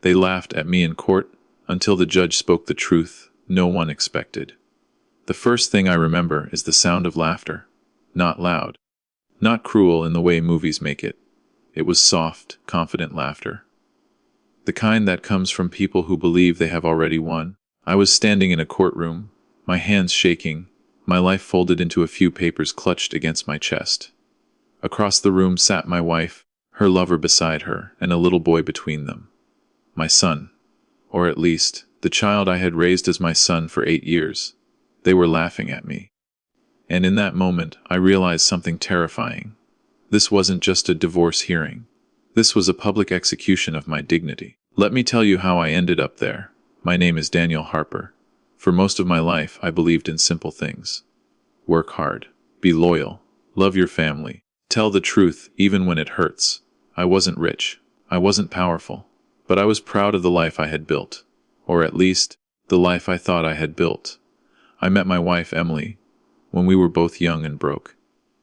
They laughed at me in court until the judge spoke the truth no one expected. The first thing I remember is the sound of laughter. Not loud. Not cruel in the way movies make it. It was soft, confident laughter. The kind that comes from people who believe they have already won. I was standing in a courtroom, my hands shaking, my life folded into a few papers clutched against my chest. Across the room sat my wife, her lover beside her, and a little boy between them. My son. Or at least, the child I had raised as my son for 8 years. They were laughing at me. And in that moment, I realized something terrifying. This wasn't just a divorce hearing. This was a public execution of my dignity. Let me tell you how I ended up there. My name is Daniel Harper. For most of my life, I believed in simple things. Work hard. Be loyal. Love your family. Tell the truth, even when it hurts. I wasn't rich. I wasn't powerful. But I was proud of the life I had built. Or at least, the life I thought I had built. I met my wife, Emily, when we were both young and broke.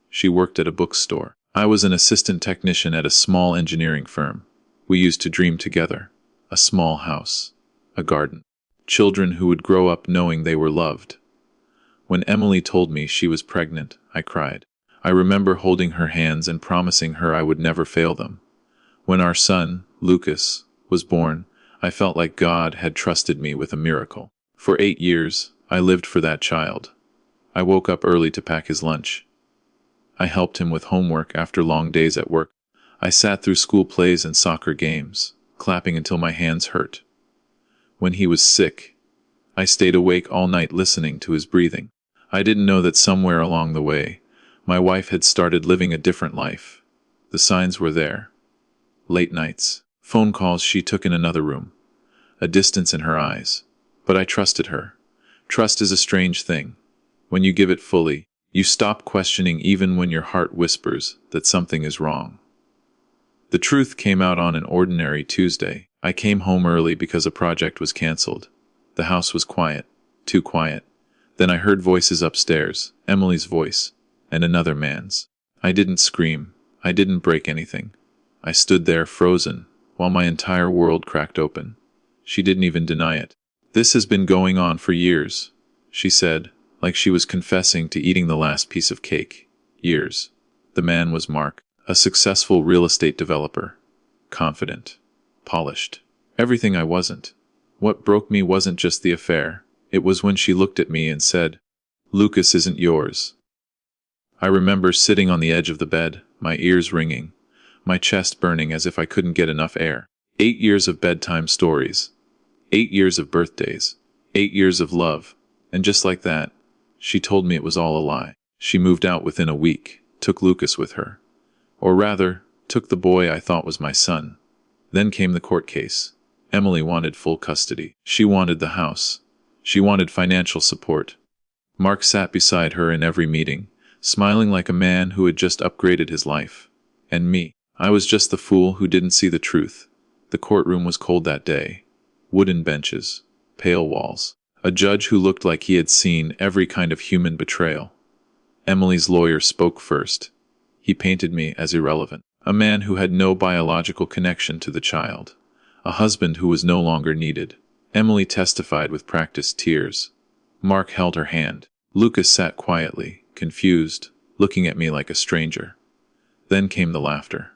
She worked at a bookstore. I was an assistant technician at a small engineering firm. We used to dream together. A small house. A garden. Children who would grow up knowing they were loved. When Emily told me she was pregnant, I cried. I remember holding her hands and promising her I would never fail them. When our son, Lucas, was born, I felt like God had trusted me with a miracle. For 8 years, I lived for that child. I woke up early to pack his lunch. I helped him with homework after long days at work. I sat through school plays and soccer games, clapping until my hands hurt. When he was sick, I stayed awake all night listening to his breathing. I didn't know that somewhere along the way, my wife had started living a different life. The signs were there. Late nights, phone calls she took in another room, a distance in her eyes. But I trusted her. Trust is a strange thing. When you give it fully, you stop questioning even when your heart whispers that something is wrong. The truth came out on an ordinary Tuesday. I came home early because a project was canceled. The house was quiet, too quiet. Then I heard voices upstairs, Emily's voice, and another man's. I didn't scream. I didn't break anything. I stood there frozen, while my entire world cracked open. She didn't even deny it. "This has been going on for years," she said, like she was confessing to eating the last piece of cake. Years. The man was Mark, a successful real estate developer. Confident. Polished. Everything I wasn't. What broke me wasn't just the affair. It was when she looked at me and said, "Lucas isn't yours." I remember sitting on the edge of the bed, my ears ringing, my chest burning as if I couldn't get enough air. 8 years of bedtime stories. 8 years of birthdays. 8 years of love. And just like that, she told me it was all a lie. She moved out within a week, took Lucas with her. Or rather, took the boy I thought was my son. Then came the court case. Emily wanted full custody. She wanted the house. She wanted financial support. Mark sat beside her in every meeting, smiling like a man who had just upgraded his life. And me, I was just the fool who didn't see the truth. The courtroom was cold that day. Wooden benches. Pale walls. A judge who looked like he had seen every kind of human betrayal. Emily's lawyer spoke first. He painted me as irrelevant. A man who had no biological connection to the child. A husband who was no longer needed. Emily testified with practiced tears. Mark held her hand. Lucas sat quietly, confused, looking at me like a stranger. Then came the laughter.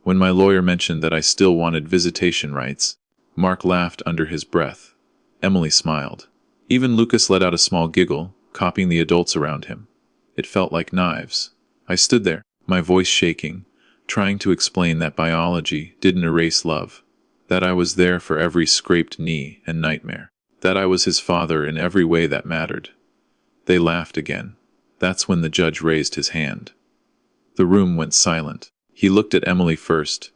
When my lawyer mentioned that I still wanted visitation rights, Mark laughed under his breath. Emily smiled. Even Lucas let out a small giggle, copying the adults around him. It felt like knives. I stood there, my voice shaking, trying to explain that biology didn't erase love, that I was there for every scraped knee and nightmare, that I was his father in every way that mattered. They laughed again. That's when the judge raised his hand. The room went silent. He looked at Emily first,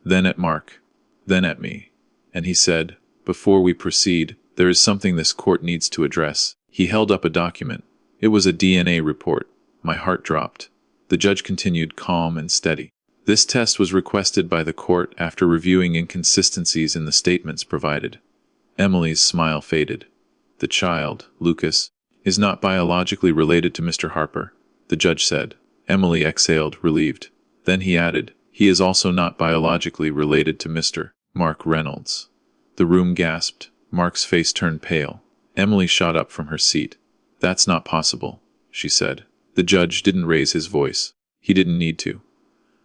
then at Mark, then at me, and he said, "Before we proceed, there is something this court needs to address." He held up a document. It was a DNA report. My heart dropped. The judge continued, calm and steady. "This test was requested by the court after reviewing inconsistencies in the statements provided." Emily's smile faded. "The child, Lucas, is not biologically related to Mr. Harper," the judge said. Emily exhaled, relieved. Then he added, "He is also not biologically related to Mr. Mark Reynolds." The room gasped. Mark's face turned pale. Emily shot up from her seat. "That's not possible," she said. The judge didn't raise his voice. He didn't need to.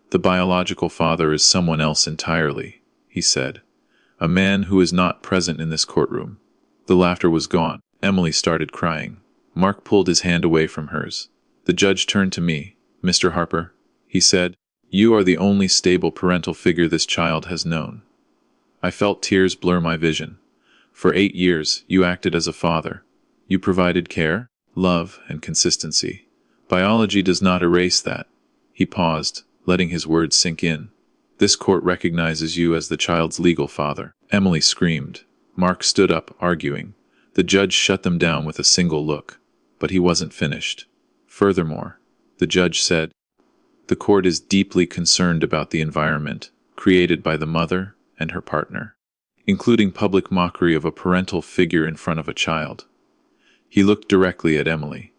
"The biological father is someone else entirely," he said. "A man who is not present in this courtroom." The laughter was gone. Emily started crying. Mark pulled his hand away from hers. The judge turned to me. "Mr. Harper," he said, "you are the only stable parental figure this child has known." I felt tears blur my vision. For 8 years, you acted as a father. You provided care, love, and consistency. Biology does not erase that. He paused, letting his words sink in. This court recognizes you as the child's legal father. Emily screamed. Mark stood up, arguing. The judge shut them down with a single look. But he wasn't finished. Furthermore, the judge said, the court is deeply concerned about the environment created by the mother and her partner, including public mockery of a parental figure in front of a child. He looked directly at Emily.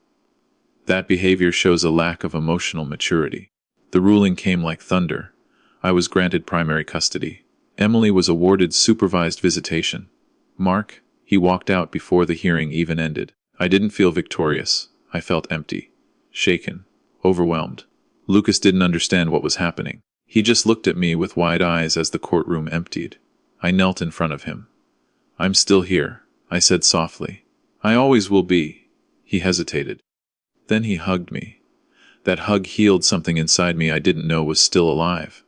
That behavior shows a lack of emotional maturity. The ruling came like thunder. I was granted primary custody. Emily was awarded supervised visitation. Mark, he walked out before the hearing even ended. I didn't feel victorious. I felt empty, shaken, overwhelmed. Lucas didn't understand what was happening. He just looked at me with wide eyes as the courtroom emptied. I knelt in front of him. "I'm still here," I said softly. "I always will be." He hesitated. Then he hugged me. That hug healed something inside me I didn't know was still alive.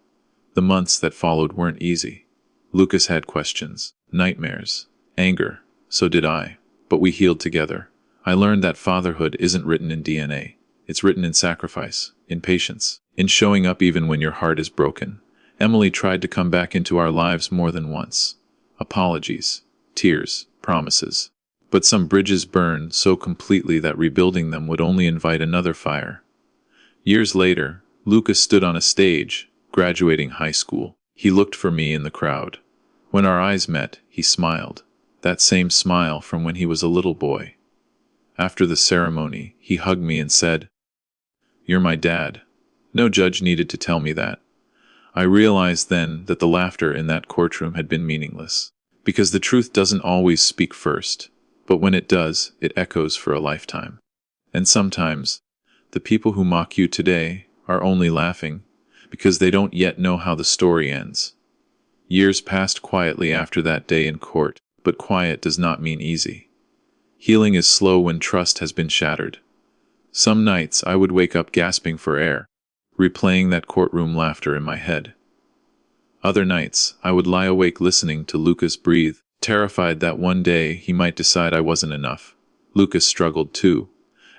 The months that followed weren't easy. Lucas had questions, nightmares, anger. So did I. But we healed together. I learned that fatherhood isn't written in DNA. It's written in sacrifice, in patience, in showing up even when your heart is broken. Emily tried to come back into our lives more than once. Apologies, tears, promises. But some bridges burned so completely that rebuilding them would only invite another fire. Years later, Lucas stood on a stage, graduating high school. He looked for me in the crowd. When our eyes met, he smiled. That same smile from when he was a little boy. After the ceremony, he hugged me and said, "You're my dad." No judge needed to tell me that. I realized then that the laughter in that courtroom had been meaningless. Because the truth doesn't always speak first, but when it does, it echoes for a lifetime. And sometimes, the people who mock you today are only laughing because they don't yet know how the story ends. Years passed quietly after that day in court, but quiet does not mean easy. Healing is slow when trust has been shattered. Some nights I would wake up gasping for air, replaying that courtroom laughter in my head. Other nights, I would lie awake listening to Lucas breathe, terrified that one day he might decide I wasn't enough. Lucas struggled too.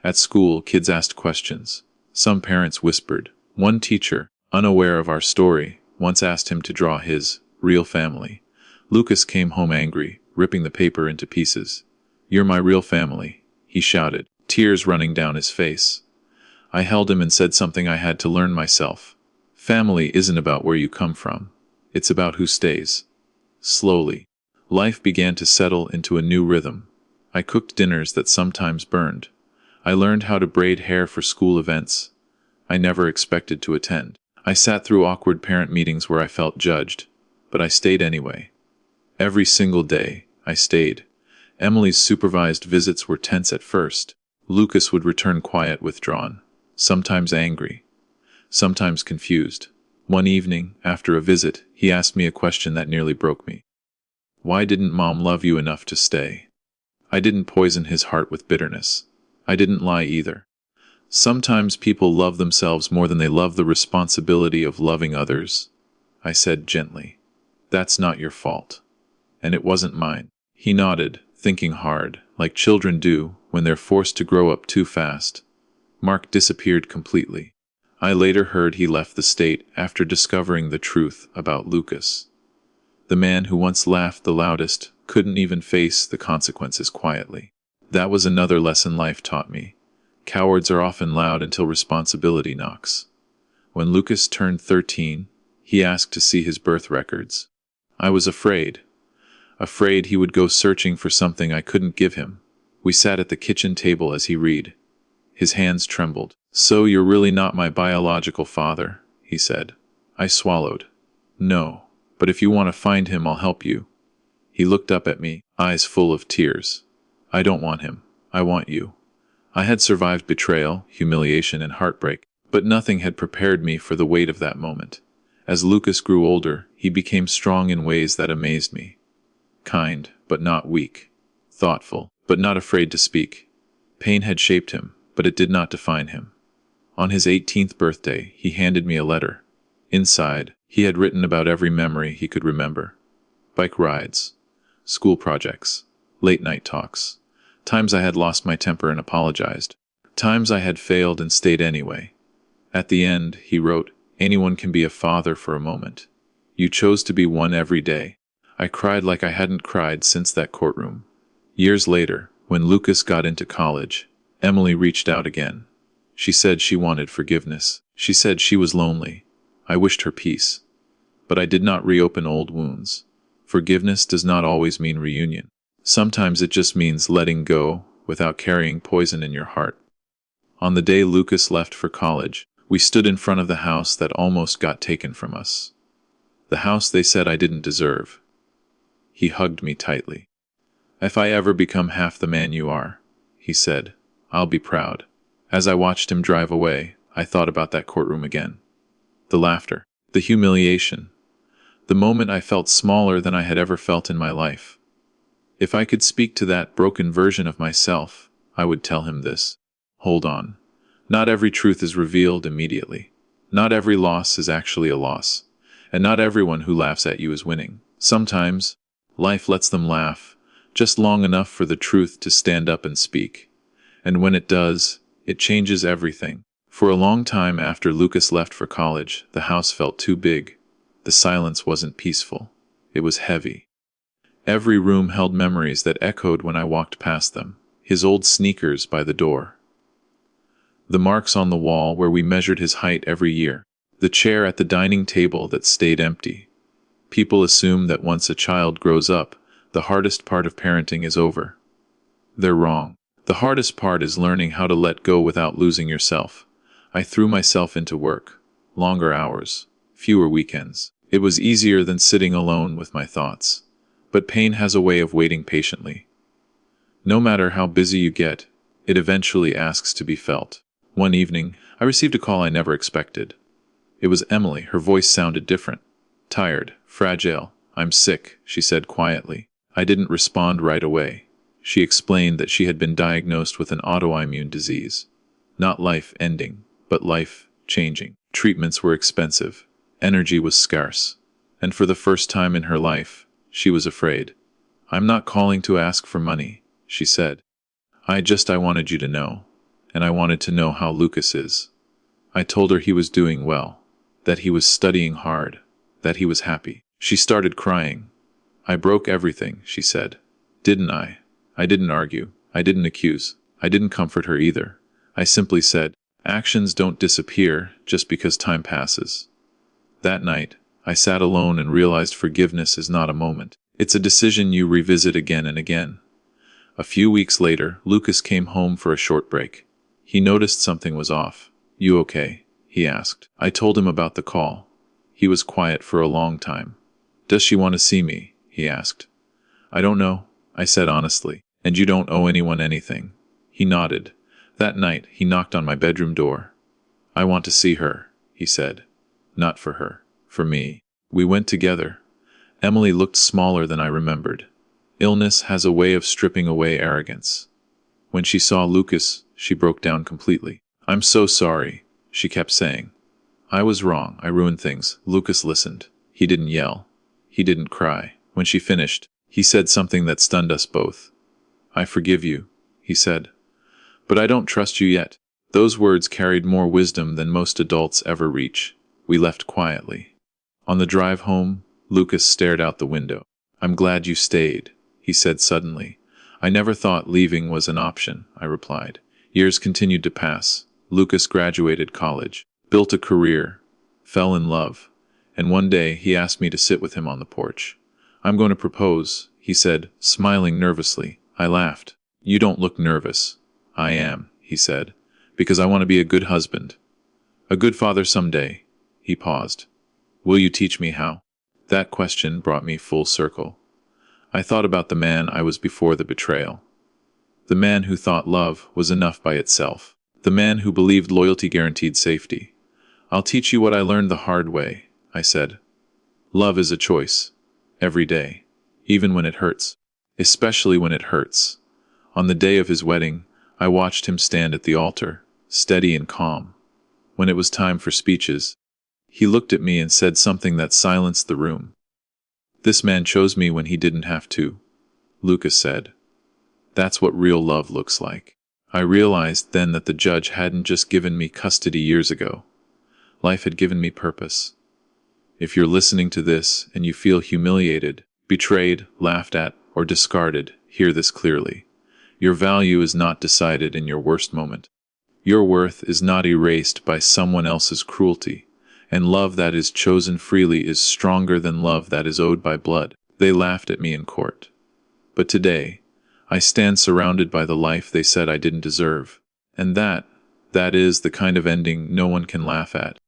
At school, kids asked questions. Some parents whispered. One teacher, unaware of our story, once asked him to draw his real family. Lucas came home angry, ripping the paper into pieces. "You're my real family," he shouted, tears running down his face. I held him and said something I had to learn myself. Family isn't about where you come from. It's about who stays. Slowly, life began to settle into a new rhythm. I cooked dinners that sometimes burned. I learned how to braid hair for school events I never expected to attend. I sat through awkward parent meetings where I felt judged, but I stayed anyway. Every single day, I stayed. Emily's supervised visits were tense at first. Lucas would return quiet, withdrawn, sometimes angry, sometimes confused. One evening, after a visit, he asked me a question that nearly broke me. Why didn't Mom love you enough to stay? I didn't poison his heart with bitterness. I didn't lie either. Sometimes people love themselves more than they love the responsibility of loving others. I said gently, "That's not your fault." And it wasn't mine. He nodded, thinking hard, like children do when they're forced to grow up too fast. Mark disappeared completely. I later heard he left the state after discovering the truth about Lucas. The man who once laughed the loudest couldn't even face the consequences quietly. That was another lesson life taught me. Cowards are often loud until responsibility knocks. When Lucas turned 13, he asked to see his birth records. I was afraid. Afraid he would go searching for something I couldn't give him. We sat at the kitchen table as he read. His hands trembled. "So you're really not my biological father," he said. I swallowed. "No, but if you want to find him, I'll help you." He looked up at me, eyes full of tears. I don't want him. I want you. I had survived betrayal, humiliation, and heartbreak, but nothing had prepared me for the weight of that moment. As Lucas grew older, he became strong in ways that amazed me. Kind, but not weak. Thoughtful, but not afraid to speak. Pain had shaped him, but it did not define him. On his 18th birthday, he handed me a letter. Inside, he had written about every memory he could remember. Bike rides, school projects, late-night talks, times I had lost my temper and apologized, times I had failed and stayed anyway. At the end, he wrote, "Anyone can be a father for a moment. You chose to be one every day." I cried like I hadn't cried since that courtroom. Years later, when Lucas got into college, Emily reached out again. She said she wanted forgiveness. She said she was lonely. I wished her peace. But I did not reopen old wounds. Forgiveness does not always mean reunion. Sometimes it just means letting go without carrying poison in your heart. On the day Lucas left for college, we stood in front of the house that almost got taken from us. The house they said I didn't deserve. He hugged me tightly. "If I ever become half the man you are," he said, "I'll be proud." As I watched him drive away, I thought about that courtroom again. The laughter, the humiliation, the moment I felt smaller than I had ever felt in my life. If I could speak to that broken version of myself, I would tell him this: hold on. Not every truth is revealed immediately. Not every loss is actually a loss. And not everyone who laughs at you is winning. Sometimes, life lets them laugh, just long enough for the truth to stand up and speak. And when it does, it changes everything. For a long time after Lucas left for college, the house felt too big. The silence wasn't peaceful. It was heavy. Every room held memories that echoed when I walked past them. His old sneakers by the door. The marks on the wall where we measured his height every year. The chair at the dining table that stayed empty. People assume that once a child grows up, the hardest part of parenting is over. They're wrong. The hardest part is learning how to let go without losing yourself. I threw myself into work. Longer hours. Fewer weekends. It was easier than sitting alone with my thoughts. But pain has a way of waiting patiently. No matter how busy you get, it eventually asks to be felt. One evening, I received a call I never expected. It was Emily. Her voice sounded different. Tired, fragile. "I'm sick," she said quietly. I didn't respond right away. She explained that she had been diagnosed with an autoimmune disease. Not life-ending, but life-changing. Treatments were expensive. Energy was scarce. And for the first time in her life, she was afraid. "I'm not calling to ask for money," she said. I wanted you to know. And I wanted to know how Lucas is." I told her he was doing well, that he was studying hard, that he was happy. She started crying. "I broke everything," she said. "Didn't I?" I didn't argue. I didn't accuse. I didn't comfort her either. I simply said, actions don't disappear just because time passes. That night, I sat alone and realized forgiveness is not a moment. It's a decision you revisit again and again. A few weeks later, Lucas came home for a short break. He noticed something was off. "You okay?" he asked. I told him about the call. He was quiet for a long time. "Does she want to see me?" he asked. "I don't know," I said honestly. "And you don't owe anyone anything." He nodded. That night, he knocked on my bedroom door. "I want to see her," he said. "Not for her. For me." We went together. Emily looked smaller than I remembered. Illness has a way of stripping away arrogance. When she saw Lucas, she broke down completely. "I'm so sorry," she kept saying. "I was wrong. I ruined things." Lucas listened. He didn't yell. He didn't cry. When she finished, he said something that stunned us both. "I forgive you," he said. "But I don't trust you yet." Those words carried more wisdom than most adults ever reach. We left quietly. On the drive home, Lucas stared out the window. "I'm glad you stayed," he said suddenly. "I never thought leaving was an option," I replied. Years continued to pass. Lucas graduated college, built a career, fell in love, and one day he asked me to sit with him on the porch. "I'm going to propose," he said, smiling nervously. I laughed. "You don't look nervous." "I am," he said, "because I want to be a good husband. A good father someday." He paused. "Will you teach me how?" That question brought me full circle. I thought about the man I was before the betrayal. The man who thought love was enough by itself. The man who believed loyalty guaranteed safety. "I'll teach you what I learned the hard way," I said. "Love is a choice. Every day. Even when it hurts. Especially when it hurts." On the day of his wedding, I watched him stand at the altar, steady and calm. When it was time for speeches, he looked at me and said something that silenced the room. "This man chose me when he didn't have to," Lucas said. "That's what real love looks like." I realized then that the judge hadn't just given me custody years ago. Life had given me purpose. If you're listening to this and you feel humiliated, betrayed, laughed at, or discarded, hear this clearly. Your value is not decided in your worst moment. Your worth is not erased by someone else's cruelty, and love that is chosen freely is stronger than love that is owed by blood. They laughed at me in court. But today, I stand surrounded by the life they said I didn't deserve. And that is the kind of ending no one can laugh at.